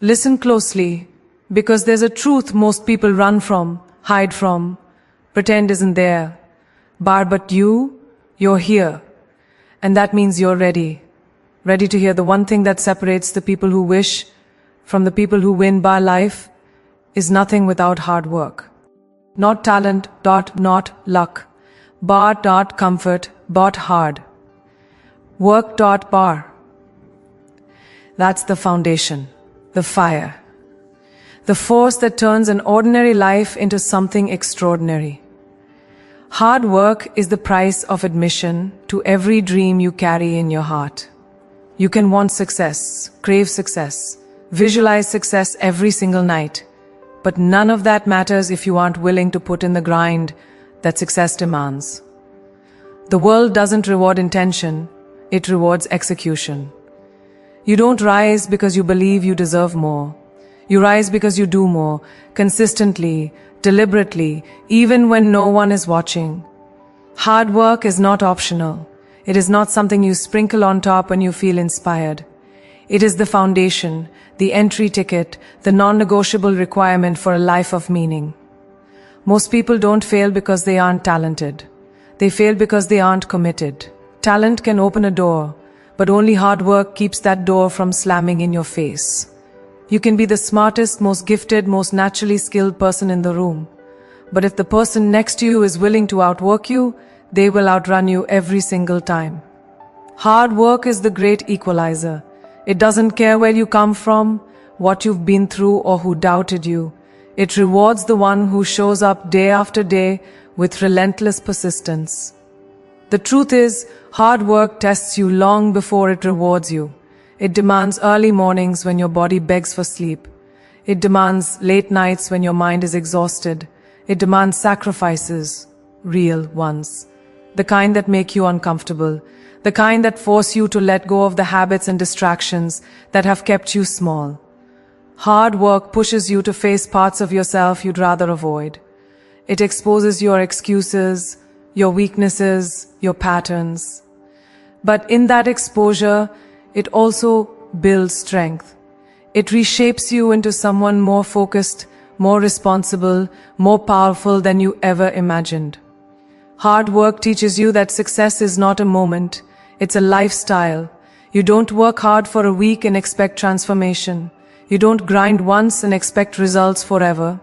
Listen closely, because there's a truth most people run from, hide from, pretend isn't there. But you're here. And that means you're ready. Ready to hear the one thing that separates the people who wish from the people who win by life is nothing without hard work. Not talent, not luck, but comfort, but hard. Work, bar. That's the foundation, the fire. The force that turns an ordinary life into something extraordinary. Hard work is the price of admission to every dream you carry in your heart. You can want success, crave success, visualize success every single night, but none of that matters if you aren't willing to put in the grind that success demands. The world doesn't reward intention, it rewards execution. You don't rise because you believe you deserve more. You rise because you do more, consistently, deliberately, even when no one is watching. Hard work is not optional. It is not something you sprinkle on top when you feel inspired. It is the foundation, the entry ticket, the non-negotiable requirement for a life of meaning. Most people don't fail because they aren't talented. They fail because they aren't committed. Talent can open a door, but only hard work keeps that door from slamming in your face. You can be the smartest, most gifted, most naturally skilled person in the room. But if the person next to you is willing to outwork you, they will outrun you every single time. Hard work is the great equalizer. It doesn't care where you come from, what you've been through, or who doubted you. It rewards the one who shows up day after day with relentless persistence. The truth is, hard work tests you long before it rewards you. It demands early mornings when your body begs for sleep. It demands late nights when your mind is exhausted. It demands sacrifices, real ones. The kind that make you uncomfortable. The kind that force you to let go of the habits and distractions that have kept you small. Hard work pushes you to face parts of yourself you'd rather avoid. It exposes your excuses, your weaknesses, your patterns. But in that exposure, it also builds strength. It reshapes you into someone more focused, more responsible, more powerful than you ever imagined. Hard work teaches you that success is not a moment, it's a lifestyle. You don't work hard for a week and expect transformation. You don't grind once and expect results forever.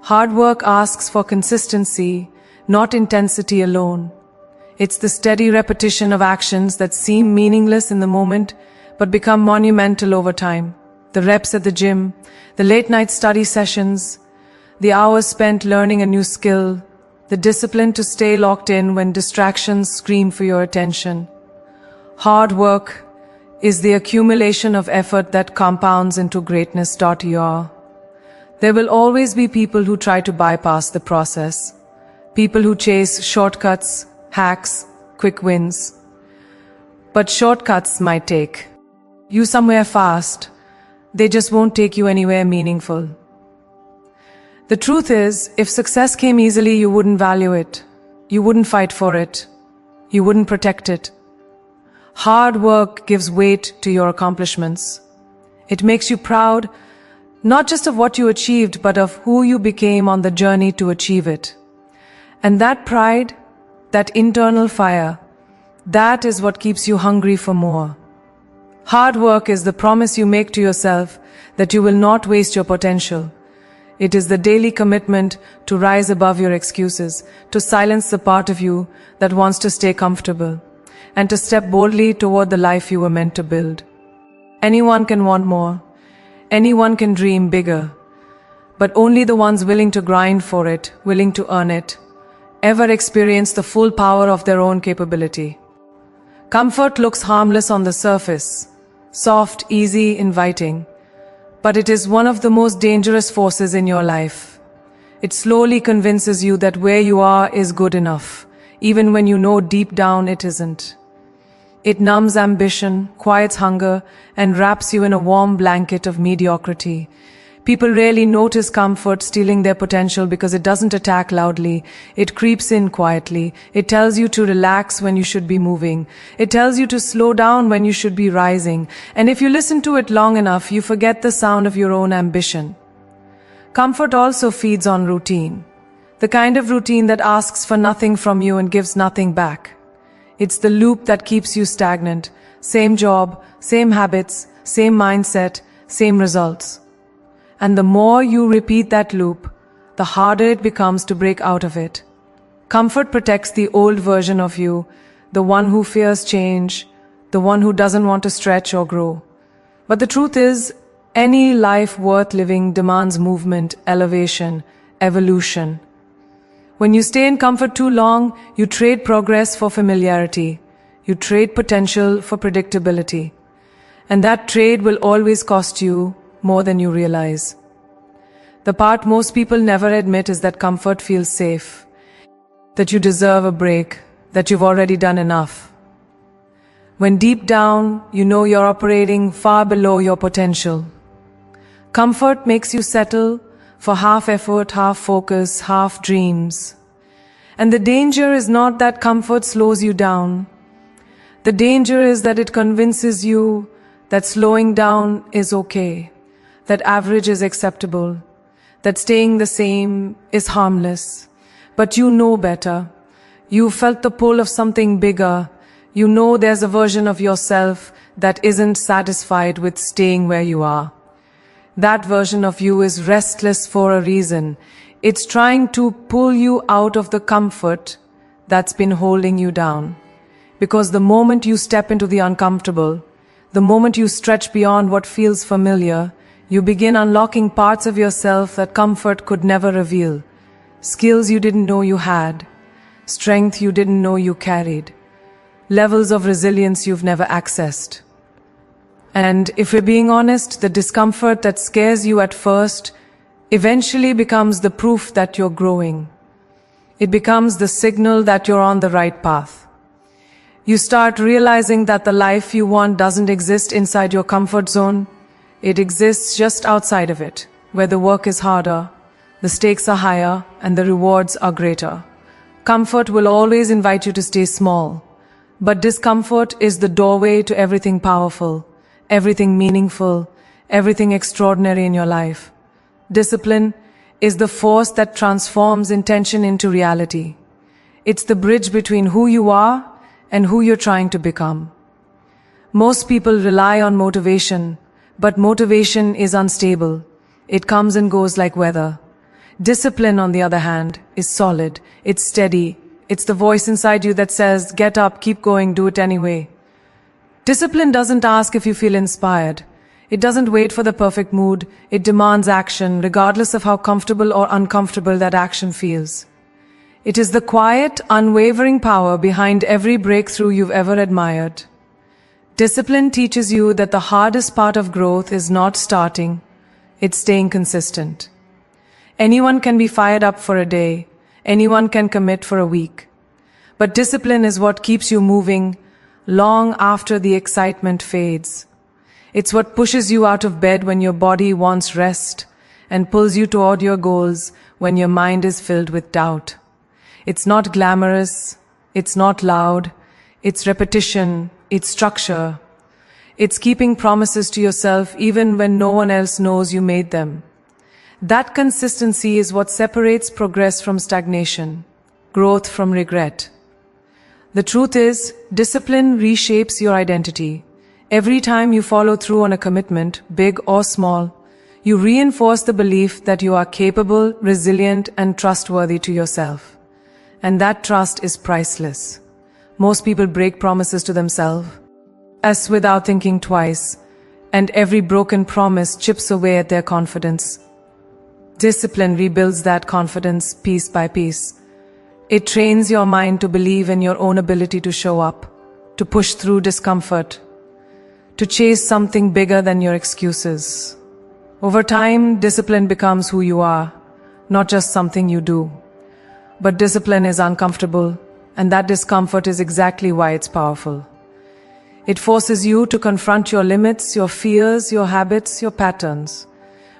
Hard work asks for consistency, not intensity alone. It's the steady repetition of actions that seem meaningless in the moment, but become monumental over time. The reps at the gym, the late-night study sessions, the hours spent learning a new skill, the discipline to stay locked in when distractions scream for your attention. Hard work is the accumulation of effort that compounds into greatness. There will always be people who try to bypass the process, people who chase shortcuts, hacks, quick wins. But shortcuts might take you somewhere fast. They just won't take you anywhere meaningful. The truth is, if success came easily, you wouldn't value it. You wouldn't fight for it. You wouldn't protect it. Hard work gives weight to your accomplishments. It makes you proud, not just of what you achieved, but of who you became on the journey to achieve it. And that pride, that internal fire, that is what keeps you hungry for more. Hard work is the promise you make to yourself that you will not waste your potential. It is the daily commitment to rise above your excuses, to silence the part of you that wants to stay comfortable, and to step boldly toward the life you were meant to build. Anyone can want more. Anyone can dream bigger. But only the ones willing to grind for it, willing to earn it, ever experience the full power of their own capability. Comfort looks harmless on the surface, soft, easy, inviting. But it is one of the most dangerous forces in your life. It slowly convinces you that where you are is good enough, even when you know deep down it isn't. It numbs ambition, quiets hunger, and wraps you in a warm blanket of mediocrity. People rarely notice comfort stealing their potential because it doesn't attack loudly. It creeps in quietly. It tells you to relax when you should be moving. It tells you to slow down when you should be rising. And if you listen to it long enough, you forget the sound of your own ambition. Comfort also feeds on routine. The kind of routine that asks for nothing from you and gives nothing back. It's the loop that keeps you stagnant. Same job, same habits, same mindset, same results. And the more you repeat that loop, the harder it becomes to break out of it. Comfort protects the old version of you, the one who fears change, the one who doesn't want to stretch or grow. But the truth is, any life worth living demands movement, elevation, evolution. When you stay in comfort too long, you trade progress for familiarity. You trade potential for predictability. And that trade will always cost you more than you realize. The part most people never admit is that comfort feels safe, that you deserve a break, that you've already done enough. When deep down, you know you're operating far below your potential. Comfort makes you settle for half effort, half focus, half dreams. And the danger is not that comfort slows you down. The danger is that it convinces you that slowing down is okay, that average is acceptable, that staying the same is harmless. But you know better. You felt the pull of something bigger. You know there's a version of yourself that isn't satisfied with staying where you are. That version of you is restless for a reason. It's trying to pull you out of the comfort that's been holding you down. Because the moment you step into the uncomfortable, the moment you stretch beyond what feels familiar, you begin unlocking parts of yourself that comfort could never reveal. Skills you didn't know you had, strength you didn't know you carried, levels of resilience you've never accessed. And if we're being honest, the discomfort that scares you at first eventually becomes the proof that you're growing. It becomes the signal that you're on the right path. You start realizing that the life you want doesn't exist inside your comfort zone. It exists just outside of it, where the work is harder, the stakes are higher, and the rewards are greater. Comfort will always invite you to stay small, but discomfort is the doorway to everything powerful, everything meaningful, everything extraordinary in your life. Discipline is the force that transforms intention into reality. It's the bridge between who you are and who you're trying to become. Most people rely on motivation, but motivation is unstable. It comes and goes like weather. Discipline, on the other hand, is solid. It's steady. It's the voice inside you that says, get up, keep going, do it anyway. Discipline doesn't ask if you feel inspired. It doesn't wait for the perfect mood. It demands action, regardless of how comfortable or uncomfortable that action feels. It is the quiet, unwavering power behind every breakthrough you've ever admired. Discipline teaches you that the hardest part of growth is not starting, it's staying consistent. Anyone can be fired up for a day, anyone can commit for a week. But discipline is what keeps you moving long after the excitement fades. It's what pushes you out of bed when your body wants rest and pulls you toward your goals when your mind is filled with doubt. It's not glamorous, it's not loud, it's repetition, it's structure. It's keeping promises to yourself even when no one else knows you made them. That consistency is what separates progress from stagnation, growth from regret. The truth is, discipline reshapes your identity. Every time you follow through on a commitment, big or small, you reinforce the belief that you are capable, resilient, and trustworthy to yourself. And that trust is priceless. Most people break promises to themselves, as without thinking twice, and every broken promise chips away at their confidence. Discipline rebuilds that confidence piece by piece. It trains your mind to believe in your own ability to show up, to push through discomfort, to chase something bigger than your excuses. Over time, discipline becomes who you are, not just something you do. But discipline is uncomfortable, and that discomfort is exactly why it's powerful. It forces you to confront your limits, your fears, your habits, your patterns.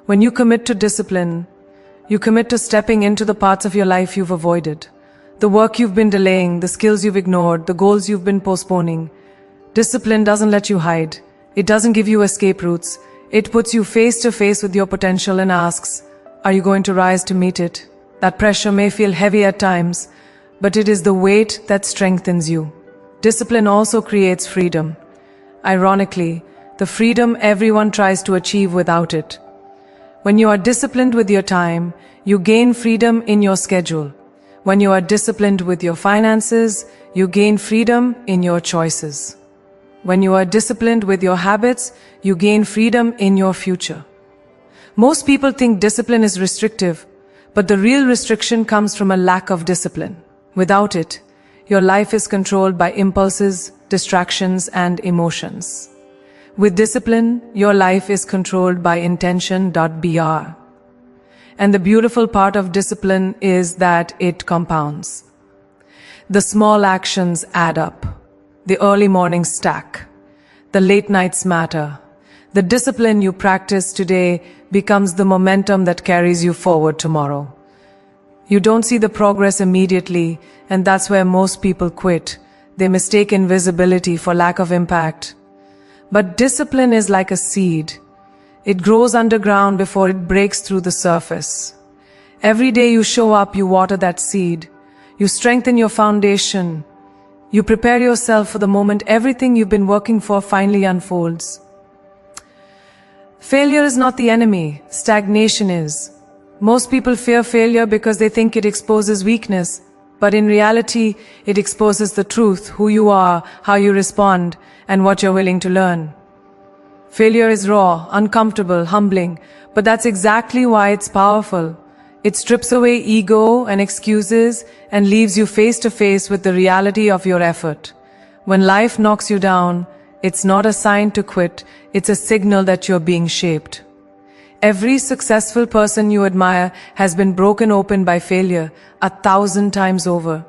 When you commit to discipline, you commit to stepping into the parts of your life you've avoided, the work you've been delaying, the skills you've ignored, the goals you've been postponing. Discipline doesn't let you hide. It doesn't give you escape routes. It puts you face to face with your potential and asks, are you going to rise to meet it? That pressure may feel heavy at times, but it is the weight that strengthens you. Discipline also creates freedom. Ironically, the freedom everyone tries to achieve without it. When you are disciplined with your time, you gain freedom in your schedule. When you are disciplined with your finances, you gain freedom in your choices. When you are disciplined with your habits, you gain freedom in your future. Most people think discipline is restrictive, but the real restriction comes from a lack of discipline. Without it, your life is controlled by impulses, distractions, and emotions. With discipline, your life is controlled by intention.br. And the beautiful part of discipline is that it compounds. The small actions add up. The early mornings stack. The late nights matter. The discipline you practice today becomes the momentum that carries you forward tomorrow. You don't see the progress immediately, and that's where most people quit. They mistake invisibility for lack of impact. But discipline is like a seed. It grows underground before it breaks through the surface. Every day you show up, you water that seed. You strengthen your foundation. You prepare yourself for the moment everything you've been working for finally unfolds. Failure is not the enemy. Stagnation is. Most people fear failure because they think it exposes weakness. But in reality, it exposes the truth, who you are, how you respond, and what you're willing to learn. Failure is raw, uncomfortable, humbling, but that's exactly why it's powerful. It strips away ego and excuses and leaves you face to face with the reality of your effort. When life knocks you down, it's not a sign to quit, it's a signal that you're being shaped. Every successful person you admire has been broken open by failure 1,000 times over.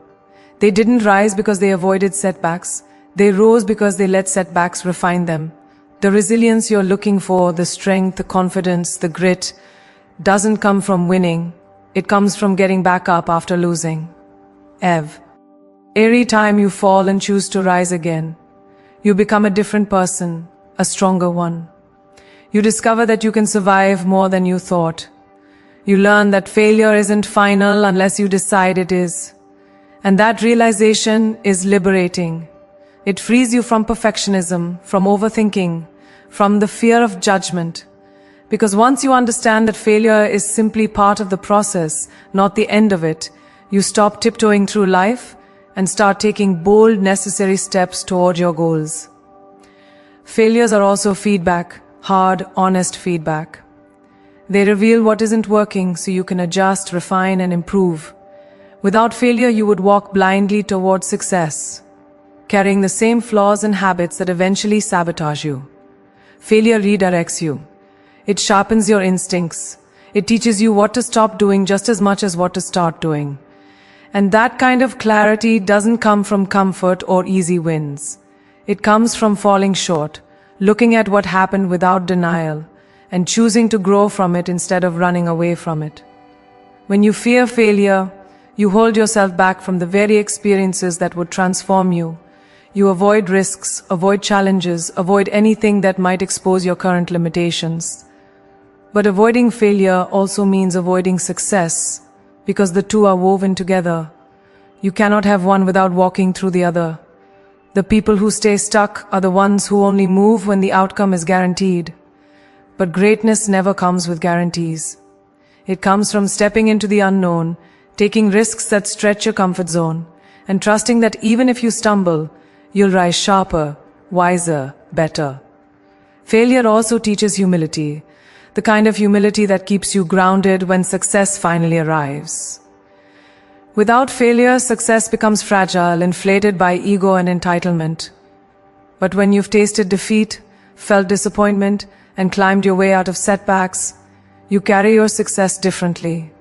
They didn't rise because they avoided setbacks. They rose because they let setbacks refine them. The resilience you're looking for, the strength, the confidence, the grit, doesn't come from winning. It comes from getting back up after losing. Every time you fall and choose to rise again, you become a different person, a stronger one. You discover that you can survive more than you thought. You learn that failure isn't final unless you decide it is. And that realization is liberating. It frees you from perfectionism, from overthinking, from the fear of judgment. Because once you understand that failure is simply part of the process, not the end of it, you stop tiptoeing through life and start taking bold, necessary steps toward your goals. Failures are also feedback. Hard, honest feedback. They reveal what isn't working so you can adjust, refine, and improve. Without failure, you would walk blindly towards success, carrying the same flaws and habits that eventually sabotage you. Failure redirects you. It sharpens your instincts. It teaches you what to stop doing just as much as what to start doing. And that kind of clarity doesn't come from comfort or easy wins. It comes from falling short, looking at what happened without denial, and choosing to grow from it instead of running away from it. When you fear failure, you hold yourself back from the very experiences that would transform you. You avoid risks, avoid challenges, avoid anything that might expose your current limitations. But avoiding failure also means avoiding success, because the two are woven together. You cannot have one without walking through the other. The people who stay stuck are the ones who only move when the outcome is guaranteed. But greatness never comes with guarantees. It comes from stepping into the unknown, taking risks that stretch your comfort zone, and trusting that even if you stumble, you'll rise sharper, wiser, better. Failure also teaches humility, the kind of humility that keeps you grounded when success finally arrives. Without failure, success becomes fragile, inflated by ego and entitlement. But when you've tasted defeat, felt disappointment, and climbed your way out of setbacks, you carry your success differently.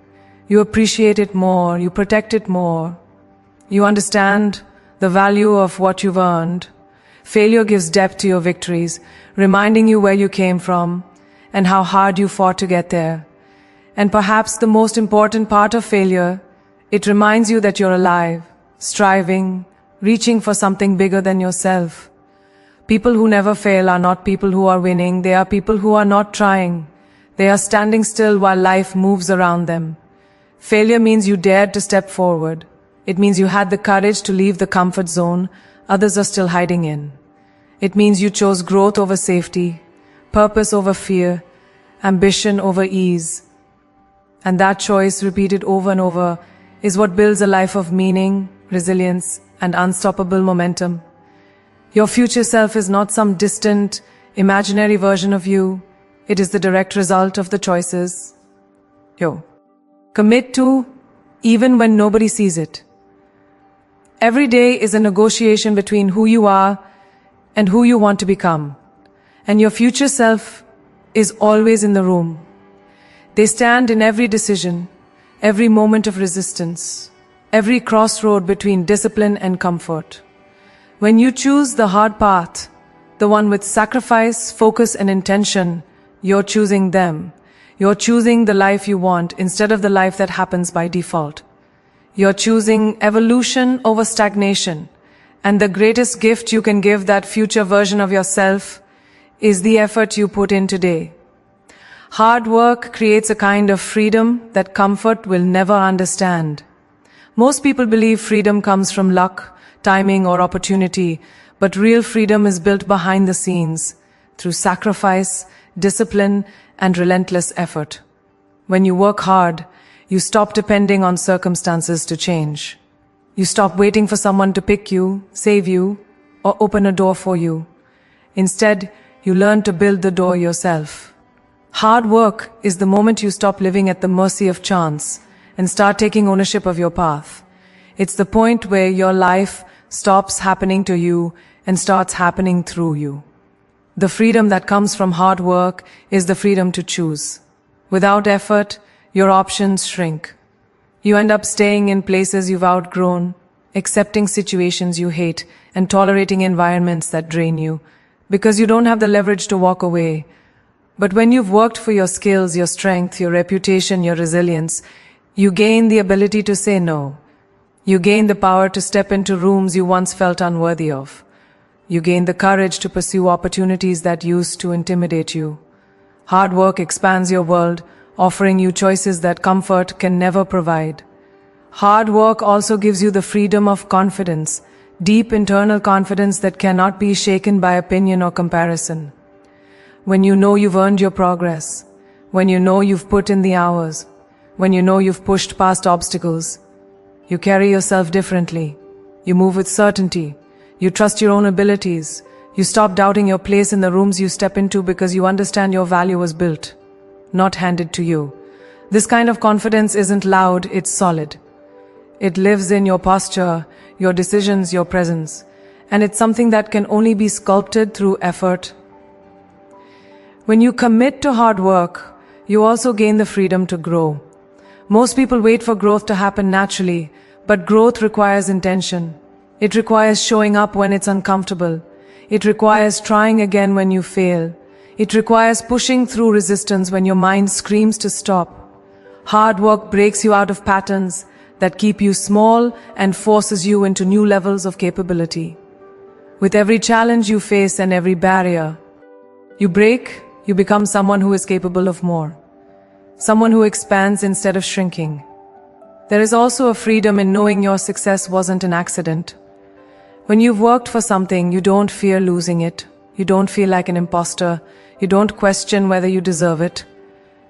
You appreciate it more, you protect it more. You understand the value of what you've earned. Failure gives depth to your victories, reminding you where you came from, and how hard you fought to get there. And perhaps the most important part of failure, it reminds you that you're alive, striving, reaching for something bigger than yourself. People who never fail are not people who are winning, they are people who are not trying. They are standing still while life moves around them. Failure means you dared to step forward. It means you had the courage to leave the comfort zone others are still hiding in. It means you chose growth over safety, purpose over fear, ambition over ease. And that choice, repeated over and over, is what builds a life of meaning, resilience, and unstoppable momentum. Your future self is not some distant, imaginary version of you. It is the direct result of the choices you commit to, even when nobody sees it. Every day is a negotiation between who you are and who you want to become. And your future self is always in the room. They stand in every decision, every moment of resistance, every crossroad between discipline and comfort. When you choose the hard path, the one with sacrifice, focus, and intention, you're choosing them. You're choosing the life you want instead of the life that happens by default. You're choosing evolution over stagnation. And the greatest gift you can give that future version of yourself is the effort you put in today. Hard work creates a kind of freedom that comfort will never understand. Most people believe freedom comes from luck, timing, or opportunity, but real freedom is built behind the scenes, through sacrifice, discipline, and relentless effort. When you work hard, you stop depending on circumstances to change. You stop waiting for someone to pick you, save you, or open a door for you. Instead, you learn to build the door yourself. Hard work is the moment you stop living at the mercy of chance and start taking ownership of your path. It's the point where your life stops happening to you and starts happening through you. The freedom that comes from hard work is the freedom to choose. Without effort, your options shrink. You end up staying in places you've outgrown, accepting situations you hate, and tolerating environments that drain you, because you don't have the leverage to walk away. But when you've worked for your skills, your strength, your reputation, your resilience, you gain the ability to say no. You gain the power to step into rooms you once felt unworthy of. You gain the courage to pursue opportunities that used to intimidate you. Hard work expands your world, offering you choices that comfort can never provide. Hard work also gives you the freedom of confidence, deep internal confidence that cannot be shaken by opinion or comparison. When you know you've earned your progress, when you know you've put in the hours, when you know you've pushed past obstacles, you carry yourself differently. You move with certainty. You trust your own abilities. You stop doubting your place in the rooms you step into because you understand your value was built, not handed to you. This kind of confidence isn't loud, it's solid. It lives in your posture, your decisions, your presence, and it's something that can only be sculpted through effort. When you commit to hard work, you also gain the freedom to grow. Most people wait for growth to happen naturally, but growth requires intention. It requires showing up when it's uncomfortable. It requires trying again when you fail. It requires pushing through resistance when your mind screams to stop. Hard work breaks you out of patterns that keep you small and forces you into new levels of capability. With every challenge you face and every barrier you break, you become someone who is capable of more. Someone who expands instead of shrinking. There is also a freedom in knowing your success wasn't an accident. When you've worked for something, you don't fear losing it. You don't feel like an imposter. You don't question whether you deserve it.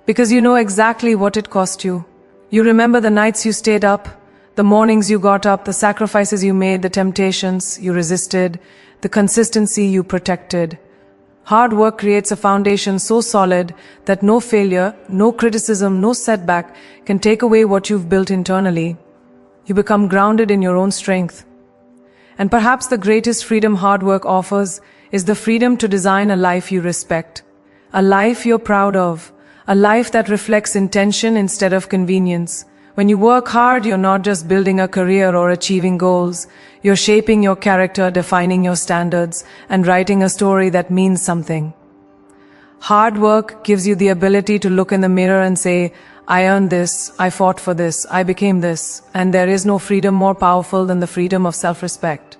Because you know exactly what it cost you. You remember the nights you stayed up, the mornings you got up, the sacrifices you made, the temptations you resisted, the consistency you protected. Hard work creates a foundation so solid that no failure, no criticism, no setback can take away what you've built internally. You become grounded in your own strength. And perhaps the greatest freedom hard work offers is the freedom to design a life you respect, a life you're proud of, a life that reflects intention instead of convenience. When you work hard, you're not just building a career or achieving goals. You're shaping your character, defining your standards, and writing a story that means something. Hard work gives you the ability to look in the mirror and say, I earned this, I fought for this, I became this, and there is no freedom more powerful than the freedom of self-respect.